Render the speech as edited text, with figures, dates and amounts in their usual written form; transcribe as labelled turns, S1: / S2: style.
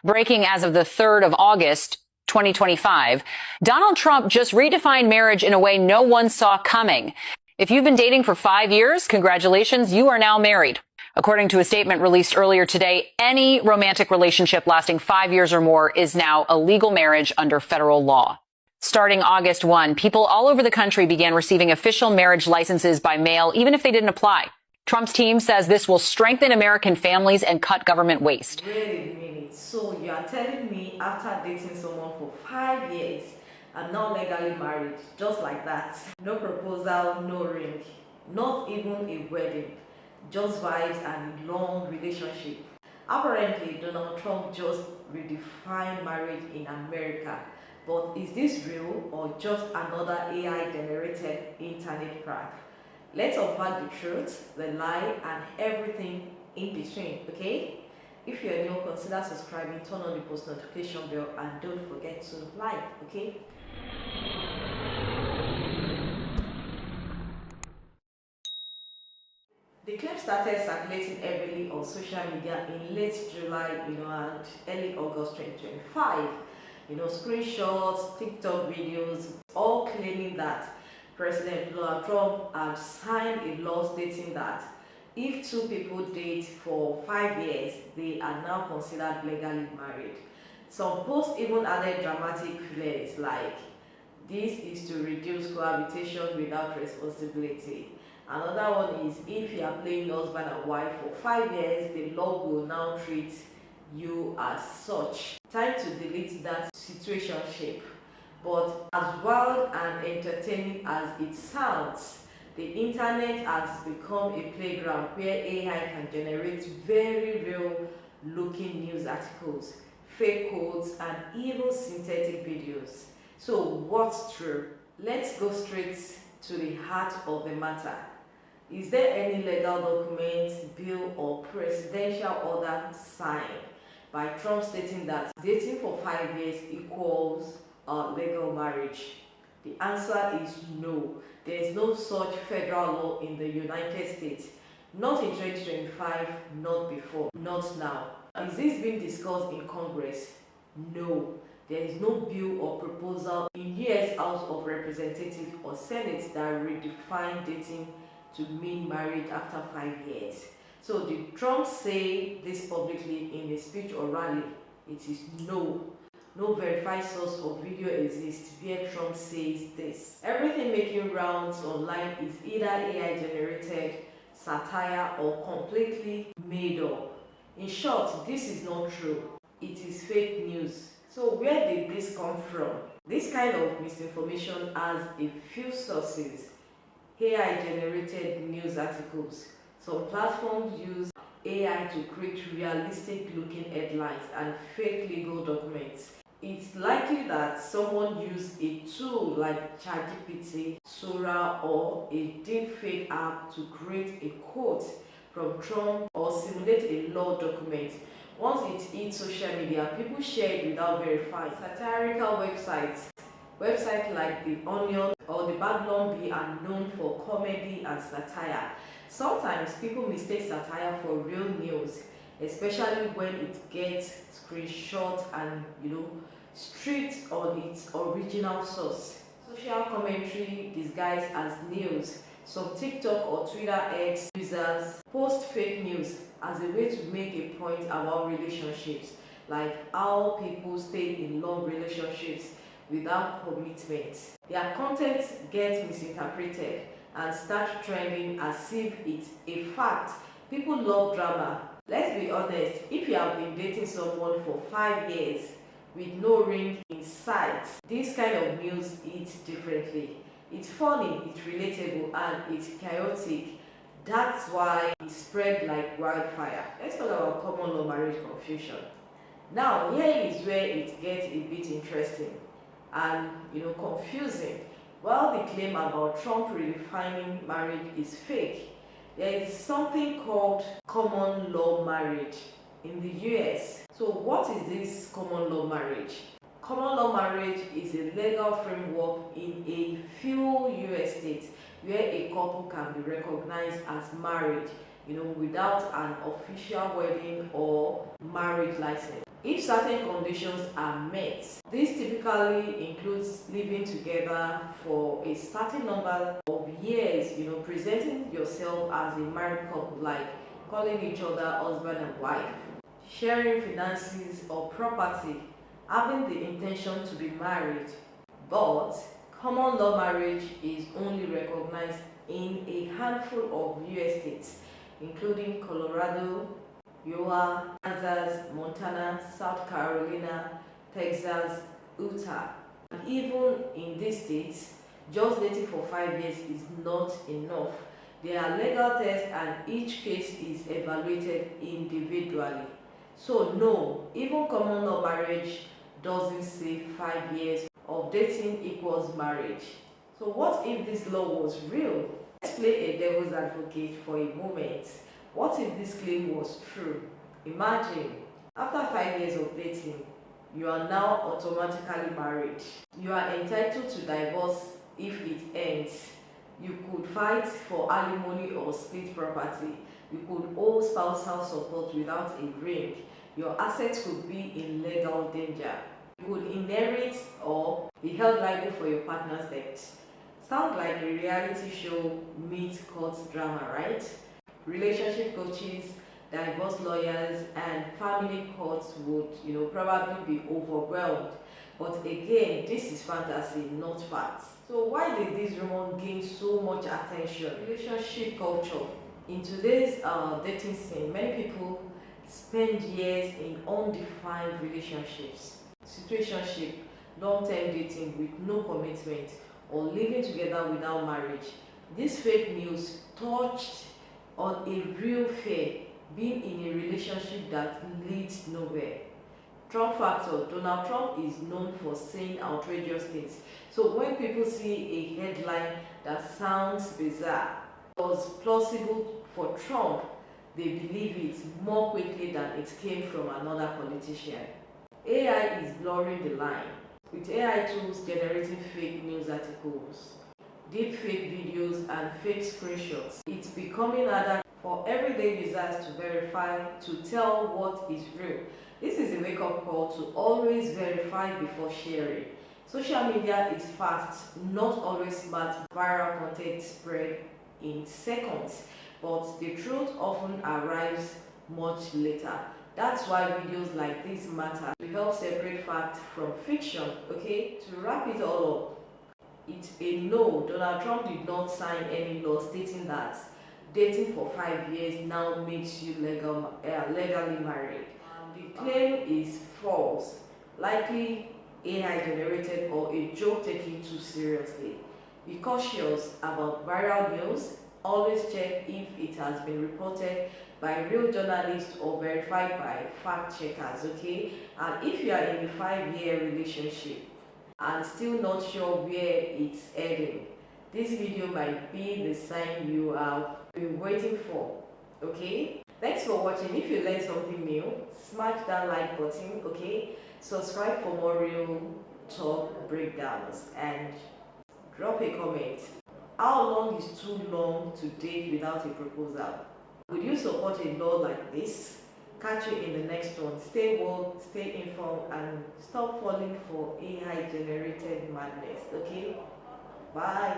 S1: Breaking as of the 3rd of August, 2025, Donald Trump just redefined marriage in a way no one saw coming. If you've been dating for 5 years, congratulations, you are now married. According to a statement released earlier today, any romantic relationship lasting 5 years or more is now a legal marriage under federal law. Starting August 1, people all over the country began receiving official marriage licenses by mail, even if they didn't apply. Trump's team says this will strengthen American families and cut government waste.
S2: Wait a minute. So you are telling me after dating someone for 5 years, I'm now legally married, just like that? No proposal, no ring, not even a wedding, just vibes and a long relationship. Apparently, Donald Trump just redefined marriage in America. But is this real or just another AI-generated internet prank? Let's unpack the truth, the lie, and everything in between, okay? If you're new, consider subscribing, turn on the post notification bell, and don't forget to like, okay? The clip started circulating heavily on social media in late July, and early August 2025. Screenshots, TikTok videos, all claiming that President Donald Trump had signed a law stating that if two people date for 5 years, they are now considered legally married. Some posts even added dramatic flares like, "This is to reduce cohabitation without responsibility." Another one is, "If you are playing husband and wife for 5 years, the law will now treat you as such." Time to delete that situationship. But as wild and entertaining as it sounds, the internet has become a playground where AI can generate very real looking news articles, fake quotes, and even synthetic videos. So what's true? Let's go straight to the heart of the matter. Is there any legal document, bill, or presidential order signed by Trump stating that dating for 5 years equals legal marriage? The answer is no. There is no such federal law in the United States. Not in 2025, not before, not now. Is this being discussed in Congress? No. There is no bill or proposal in US House of Representatives or Senate that redefine dating to mean marriage after 5 years. So did Trump say this publicly in a speech or rally? It is no. No verified source or video exists where Trump says this. Everything making rounds online is either AI generated, satire, or completely made up. In short, this is not true. It is fake news. So where did this come from? This kind of misinformation has a few sources. AI generated news articles. Some platforms use AI to create realistic looking headlines and fake legal documents. It's likely that someone used a tool like ChatGPT, Sora, or a deepfake app to create a quote from Trump or simulate a law document. Once it hits social media, people share it without verifying. Satirical websites like The Onion or the Babylon Bee are known for comedy and satire. Sometimes people mistake satire for real news, especially when it gets screenshot and stripped on its original source. Social commentary disguised as news. Some TikTok or Twitter X users post fake news as a way to make a point about relationships, like how people stay in long relationships without commitment. Their content gets misinterpreted and start trending as if it's a fact. People love drama. Let's be honest, if you have been dating someone for 5 years with no ring in sight, this kind of news hits differently. It's funny, it's relatable, and it's chaotic. That's why it spread like wildfire. Let's talk about common law marriage confusion. Now, here is where it gets a bit interesting and confusing. While the claim about Trump redefining marriage is fake, there is something called common law marriage in the US. So what is this common law marriage? Common law marriage is a legal framework in a few US states where a couple can be recognized as married, without an official wedding or marriage license. if certain conditions are met. This typically includes living together for a certain number of years, presenting yourself as a married couple, like calling each other husband and wife, sharing finances or property, having the intention to be married. But common law marriage is only recognized in a handful of US states, including Colorado, Iowa, Kansas, Montana, South Carolina, Texas, Utah. And even in these states, just dating for 5 years is not enough. There are legal tests and each case is evaluated individually. So no, even common law marriage doesn't say 5 years of dating equals marriage. So what if this law was real? Let's play a devil's advocate for a moment. What if this claim was true? Imagine, after 5 years of dating, you are now automatically married. You are entitled to divorce if it ends. You could fight for alimony or split property. You could owe spousal support without a ring. Your assets could be in legal danger. You could inherit or be held liable for your partner's debt. Sounds like a reality show meets court drama, right? Relationship coaches, divorce lawyers, and family courts would, probably be overwhelmed. But again, this is fantasy, not facts. So why did this rumor gain so much attention? Relationship culture. In today's dating scene, many people spend years in undefined relationships, situationship, long-term dating with no commitment, or living together without marriage. This fake news touched on a real fear, being in a relationship that leads nowhere. Trump factor. Donald Trump is known for saying outrageous things. So when people see a headline that sounds bizarre, was plausible for Trump, they believe it more quickly than it came from another politician. AI is blurring the line, with AI tools generating fake news articles, deep fake videos, and fake screenshots. It's becoming harder for everyday users to verify, to tell what is real. This is a wake-up call to always verify before sharing. Social media is fast, not always smart. Viral content spread in seconds, but the truth often arrives much later. That's why videos like this matter. We help separate fact from fiction, okay? To wrap it all up, it's a no. Donald Trump did not sign any law stating that dating for 5 years now makes you legally married. The claim is false, likely AI generated or a joke taken too seriously. Be cautious about viral news. Always check if it has been reported by real journalists or verified by fact checkers, okay? And if you are in a 5-year relationship and still not sure where it's heading, this video might be the sign you have been waiting for, okay? Thanks for watching. If you learned something new, smash that like button, okay? Subscribe for more real talk breakdowns and drop a comment. How long is too long to date without a proposal? Would you support a law like this? Catch you in the next one. Stay woke, stay informed, and stop falling for AI generated madness, okay? Bye.